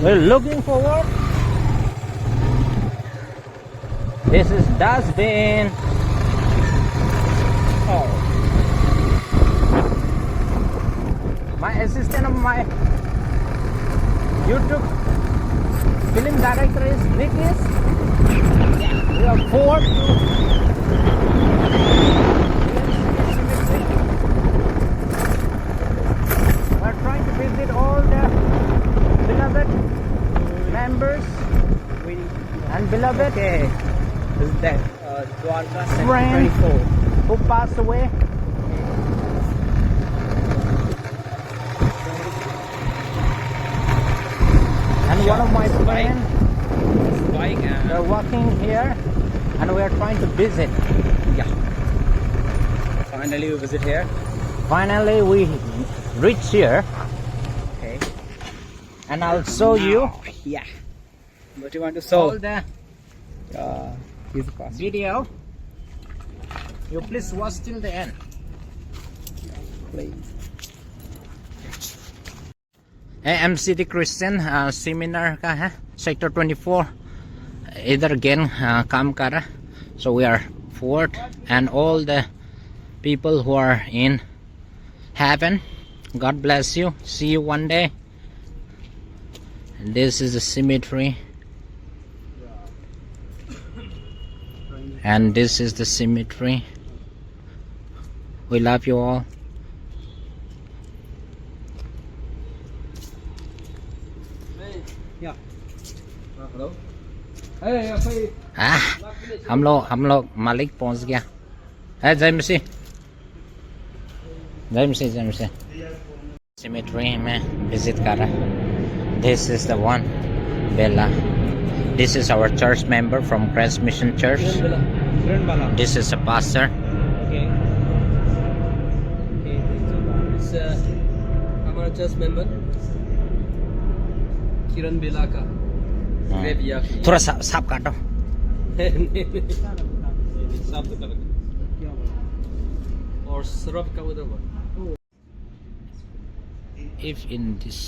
We're looking forward. This is dustbin. Oh. My assistant of my YouTube film director is Nicholas. We are forward to we're trying to visit all the beloved members and beloved This is that Dwarka friend Sector-24. who passed away. And one of my friends, they're walking here and we are trying to visit. Yeah. Finally we visit here. Finally we reach here Okay. and I'll show you Yeah. What you want to all show? the Here's the cost. video. You please watch till the end. Please. MCT Christian seminar का है Sector 24 इधर again काम कर रहा. So we are forward and all the people who are in heaven, God bless you, see you one day. And this is the cemetery and this is the cemetery. We love you all. Yeah. Hello. Hey, हम लोग मालिक पहुंच गया है. जय मसीह, जय मसीह, जय मसीह. Cemetery में visit कर रहा. This is the one, Bella. This is our church member from Christ Mission Church. This is a pastor. Okay. Okay. It's our church member. Kiran Belaka. थोड़ा साफ काटो. और सरफ का उधर वो. If in this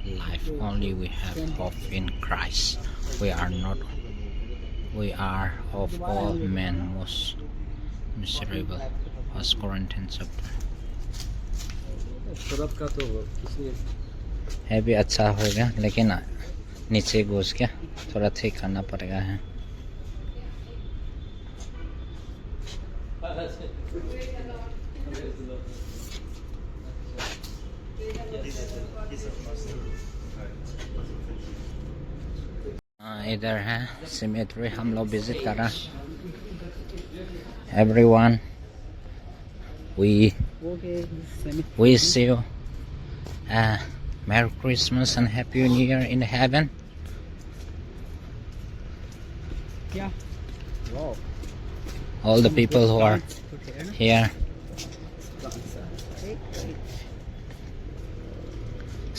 life only we have hope in Christ, we are of all men most miserable. 1 Corinthians chapter. Surf का तो किसी है भी अच्छा होगा लेकिन नीचे घुस के थोड़ा ठीक करना पड़ेगा है. इधर है cemetery हम लोग विजिट कर रहा. Everyone, we wish you Merry Christmas and Happy New Year in heaven. क्या? Wow. All the people who are here.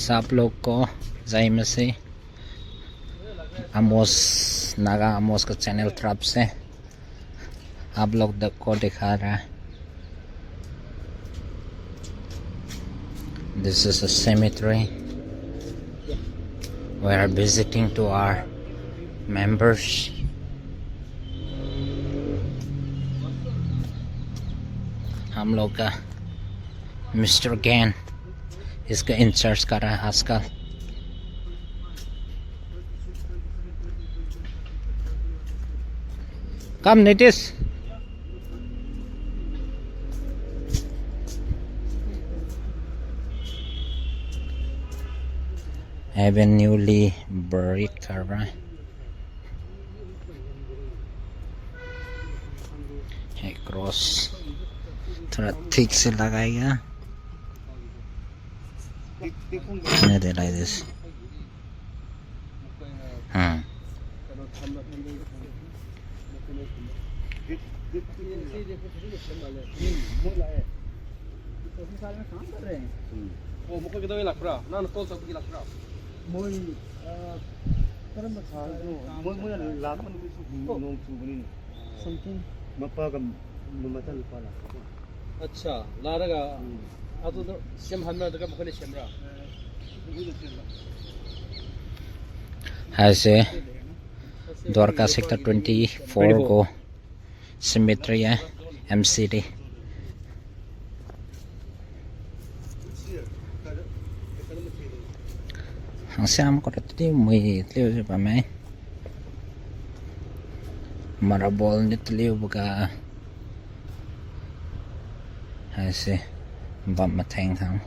सब लोग को जय मसीह. आमोस नागा आमोस का चैनल तरफ से आप लोग को दिखा रहा है. This is a cemetery. We are visiting to our members. हम लोग का मिस्टर गैन इसका इंचार्ज कर रहा है आजकल. Come, Nitis. Heaven newly buried कर रहा है. क्रॉस थोड़ा ठीक से लगाएगा. नहीं दे रहा है दिस. हाँ. अच्छा लारगा 아도 좀 한나 내가 먹을래 셈라 has a Dwarka Sector 24 go cemetery MCD. Hàng xem có rất nhiều mùi liêu cho bà mẹ marable nít liêu baka hay sẽ bấm mặt thành thằng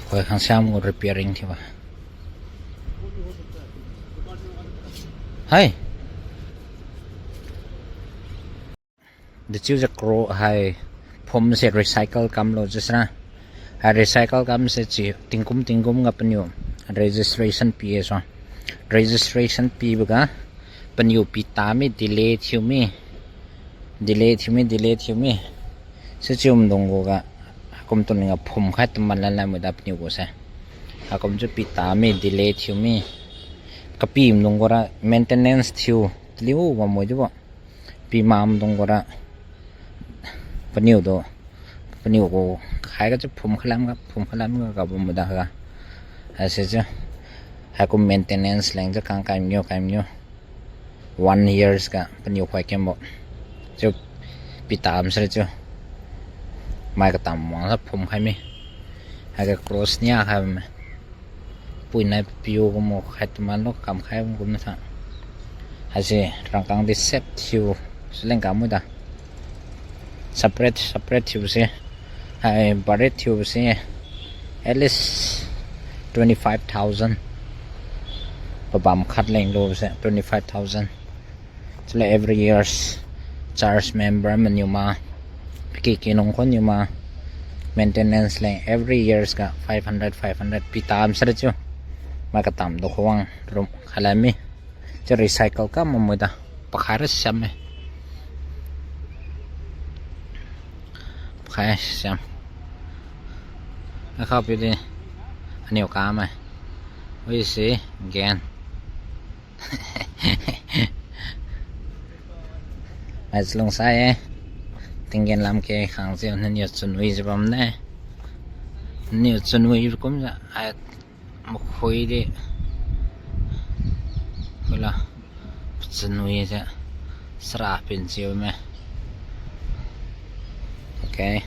thôi hàng xem có repairing thì bà hay the choose a crow hay phom se recycle kam lo jisna hay recycle kam se chi tingkum nga panyo registration fee so registration fee baga panyo pi ta mi delay thiumi se chum dong ga kom ton nga phom khat man la mu da panyo go sa akom ju pi ta mi delay thiumi kapim dong gora maintenance thiu tliu wa mo ju pi mam dong gora panyo go khai ga phum khalam ga bum da ga ase ja ha ko maintenance leng ja kang kaim nyo 1 years ga panyo khoi kem bo jo pitam sre jo mai ka tam mo sa phum khai mi ha ga cross nya ha me pui nai piu ko mo khai man lo kam khai ko na sa ase rangkang di set thiu sleng ka mu da separate tube se hai barret tube se at least 25,000 babam khat leng lo se 25,000 so every years charge member manuma ki nong kon yuma maintenance leng every years ka 500 pitam sare chu ma ka tam do khowang rum khalami che recycle ka mamuda pakhara sam khai xem nó không biết đi nhiều cá mà ôi xí ghen ai lông sai ấy tình ghen làm cái hàng gì nên nhiều chuẩn bị cho bấm này nhiều chuẩn bị cũng là ai một khối đi gọi là chuẩn bị chứ sra pin chiều mà okay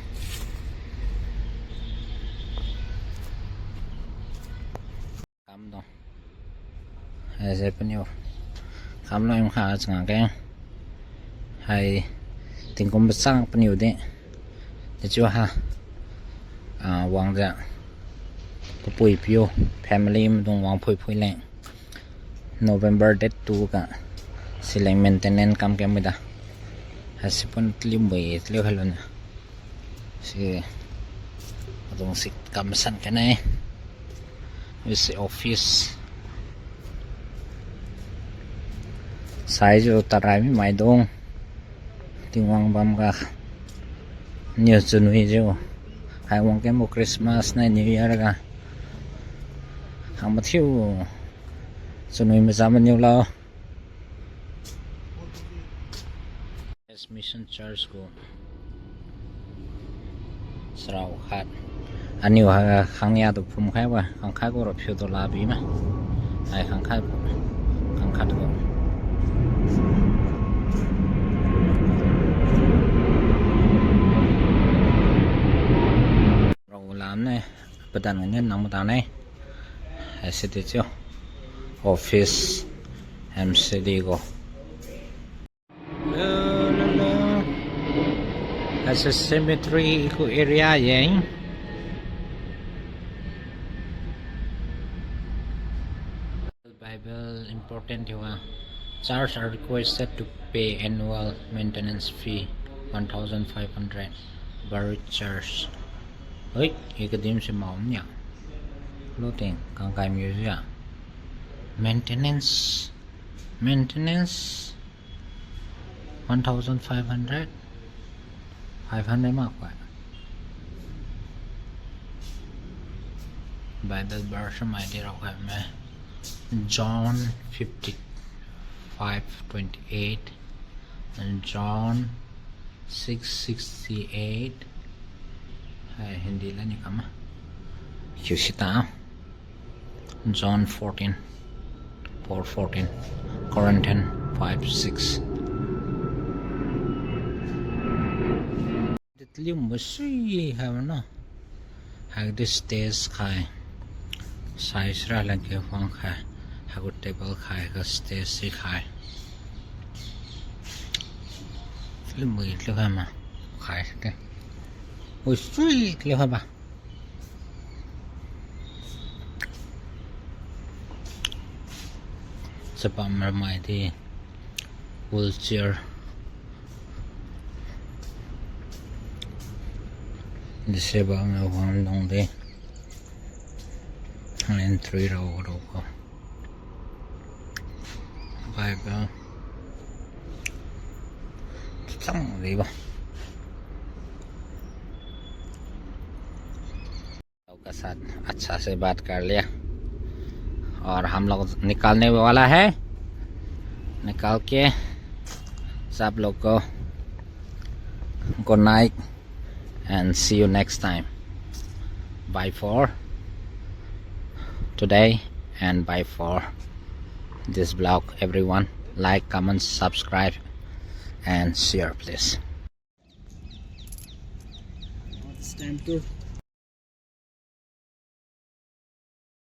kam dong hay sẽ bên nhau kam lo em khá chẳng cái hay tình công bất sang bên nhau đấy để chưa ha wang dạ có bùi piu family mình dong wang phui lạnh November date 2 cả select maintenance kam cái mới đã hay sẽ bên liu mười liu hay luôn si atong si kamsan ka na this office size utarai mi mai dong tingwang bam ka nhiều chunui jo hai wang ke mo Christmas na New Year ka hang mathiu chunui ma zaman nhiều lo admission charge ko srau khat aniu ha khang ya to phum khai wa khang khai ko ro phyu to la bi ma ai khang khat ko ro lam ne padan ne nam ta ne ai se te cho office MCD go as a cemetery ko area yang Bible important juga charge are requested to pay annual maintenance fee 1,500 buried charge oi cái điểm sẽ mỏng nhỉ lô tiền càng cài nhiều chứ maintenance 1,500 500 mắc quá Bible verse mai đi đọc hả mẹ John 55:28 and John 6:68 hai Hindi la ni kama Yusita John 4:14 Corinthians 5:6 Little mushy have no have this stairs khai size ra lang ke phang khai have table khai ka stairs si khai le mui le ha ma khai ke ui sui le ha ba Sapa mar mai di wheelchair disabled me one long day and 3 row Bible chẳng gì ba का साथ अच्छा से बात कर लिया और हम लोग निकालने वाला है निकाल के सब लोग को good night and see you next time. Bye for today and bye for this vlog. Everyone like, comment, subscribe and share please. It's time to